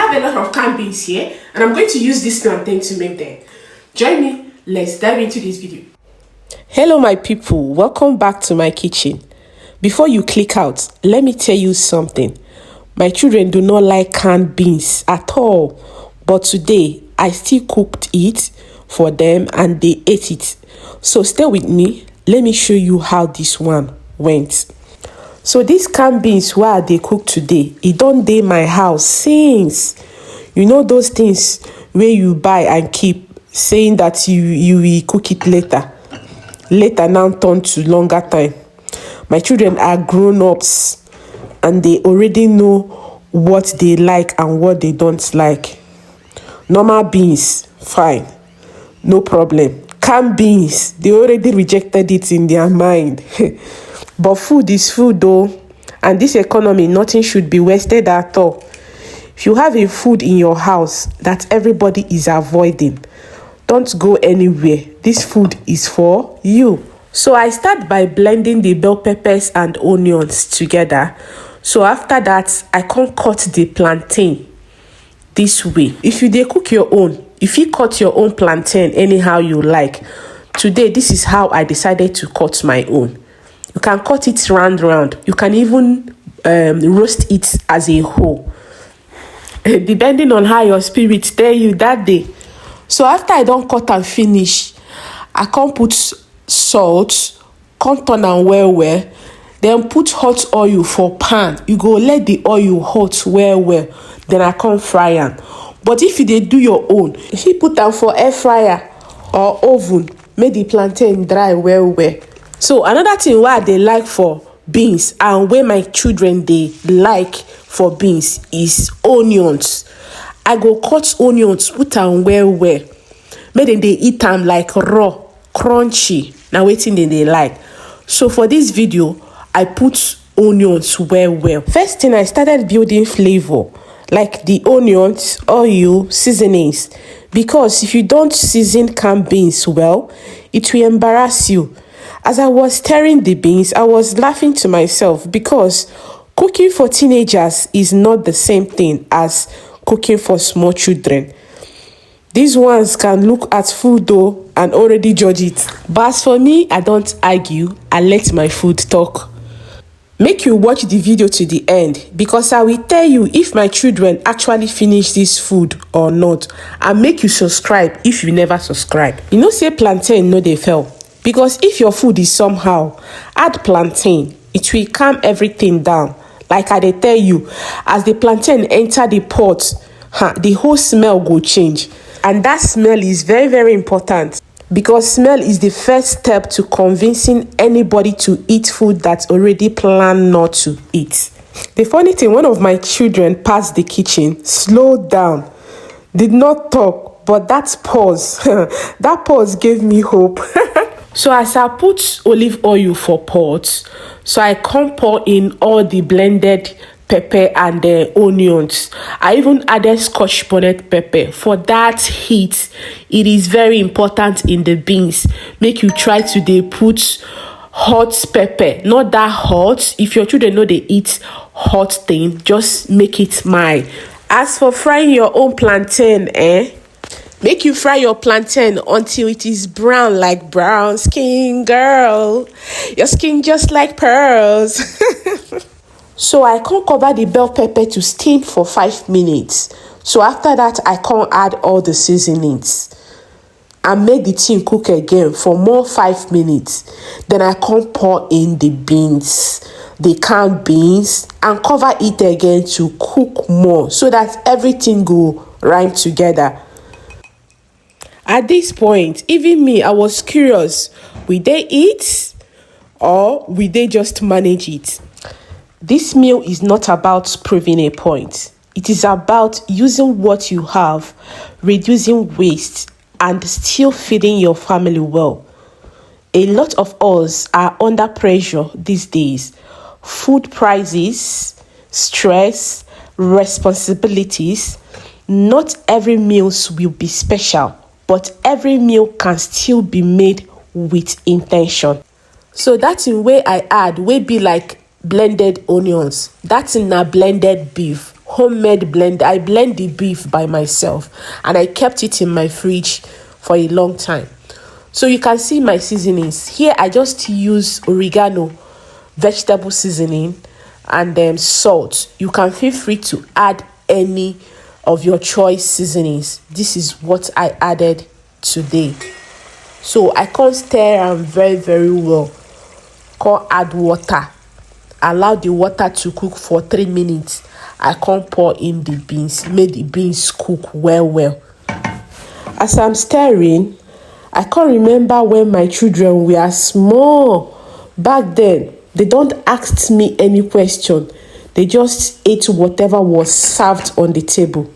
have a lot of canned beans here, and I'm going to use this plantain to make them. Join me, let's dive into this video. Hello my people, welcome back to my kitchen. Before you click out, let me tell you something. My children do not like canned beans at all, but today I still cooked it for them and they ate it. So stay with me, let me show you how this one went. So this canned beans where they cook today, it don't dey my house since. You know those things where you buy and keep, saying that you will cook it later. Later now turn to longer time. My children are grown-ups and they already know what they like and what they don't like. Normal beans, fine, no problem. Canned beans, they already rejected it in their mind. But food is food though, and this economy, nothing should be wasted at all. If you have a food in your house that everybody is avoiding, don't go anywhere. This food is for you. So I start by blending the bell peppers and onions together. So after that, I can cut the plantain this way. If you dey cook your own, if you cut your own plantain anyhow you like. Today, this is how I decided to cut my own. You can cut it round. You can even roast it as a whole, depending on how your spirit tell you that day. So after I don't cut and finish, I can put salt, come turn am well, then put hot oil for pan. You go let the oil hot well, then I can fry am. But if you dey do your own, if you put am for air fryer or oven, make the plantain dry well. So another thing why they like for beans and where my children they like for beans is onions. I go cut onions, put them well. Make them they eat them like raw, crunchy. Now waiting they like. So for this video, I put onions well. First thing I started building flavor, like the onions, oil, seasonings. Because if you don't season canned beans well, it will embarrass you. As I was stirring the beans, I was laughing to myself because cooking for teenagers is not the same thing as cooking for small children. These ones can look at food though and already judge it. But as for me, I don't argue, I let my food talk. Make you watch the video to the end because I will tell you if my children actually finish this food or not, and make you subscribe if you never subscribe. You know say plantain no dey fail. Because if your food is somehow, add plantain. It will calm everything down. Like I dey tell you, as the plantain enter the pot, the whole smell go change. And that smell is very important. Because smell is the first step to convincing anybody to eat food that's already planned not to eat. The funny thing, one of my children passed the kitchen, slowed down, did not talk, but that pause, that pause gave me hope. So as I put olive oil for pot, so I come pour in all the blended pepper and the onions. I even added scotch bonnet pepper. For that heat, it is very important in the beans. Make you try to dey put hot pepper, not that hot. If your children know they eat hot thing, just make it mild. As for frying your own plantain, make you fry your plantain until it is brown like brown skin, girl. Your skin just like pearls. So I can cover the bell pepper to steam for 5 minutes. So after that, I can add all the seasonings and make the thing cook again for more 5 minutes. Then I can pour in the beans, the canned beans, and cover it again to cook more so that everything go rhyme together. At this point, even me, I was curious, will they eat or will they just manage it? This meal is not about proving a point. It is about using what you have, reducing waste, and still feeding your family well. A lot of us are under pressure these days. Food prices, stress, responsibilities. Not every meal will be special, but every meal can still be made with intention. So that's in way I add, will be like blended onions. That's in a blended beef. homemade blend. I blend the beef by myself, and I kept it in my fridge for a long time. So you can see my seasonings here. I just use oregano, vegetable seasoning, and salt. You can feel free to add any of your choice seasonings. This is what I added today. So I can stir am very well. Come add water. Allow the water to cook for 3 minutes. I can pour in the beans. Make the beans cook well. As I'm stirring, I can't remember when my children were small. Back then, they don't ask me any question. They just ate whatever was served on the table.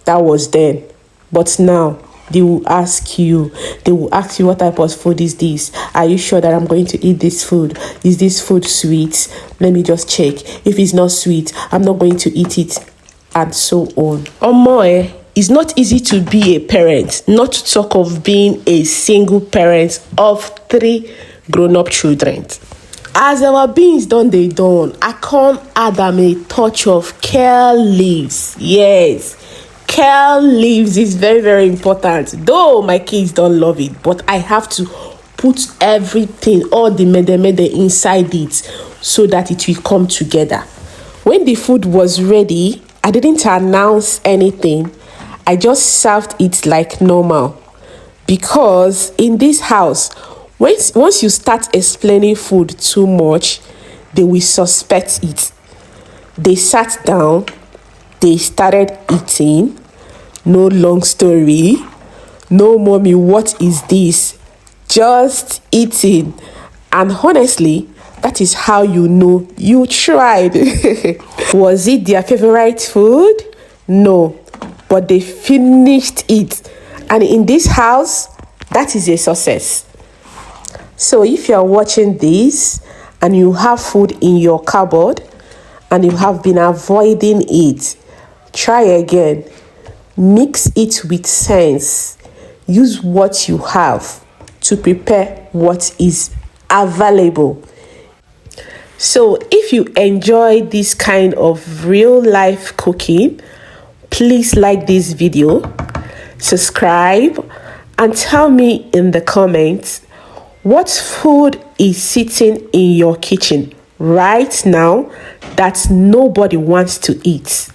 That was then. But now, they will ask you what type of food is this? Are you sure that I'm going to eat this food? Is this food sweet? Let me just check. If it's not sweet, I'm not going to eat it, and so on. It's not easy to be a parent, not to talk of being a single parent of 3 grown-up children. As our beans done, I can't add them a touch of kale leaves. Yes, kale leaves is very important. Though my kids don't love it, but I have to put everything, all the mede inside it, so that it will come together. When the food was ready, I didn't announce anything. I just served it like normal, because in this house, once you start explaining food too much, they will suspect it. They sat down, they started eating. No long story. No, mommy, what is this? Just eating. And honestly, that is how you know you tried. Was it their favorite food? No. But they finished it. And in this house, that is a success. So if you're watching this and you have food in your cupboard and you have been avoiding it, try again. Mix it with sense. Use what you have to prepare what is available. So if you enjoy this kind of real life cooking, please like this video, subscribe, and tell me in the comments what food is sitting in your kitchen right now that nobody wants to eat.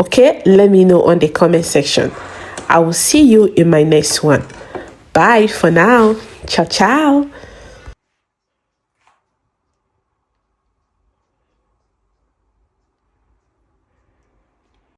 Okay, let me know on the comment section. I will see you in my next one. Bye for now. Ciao.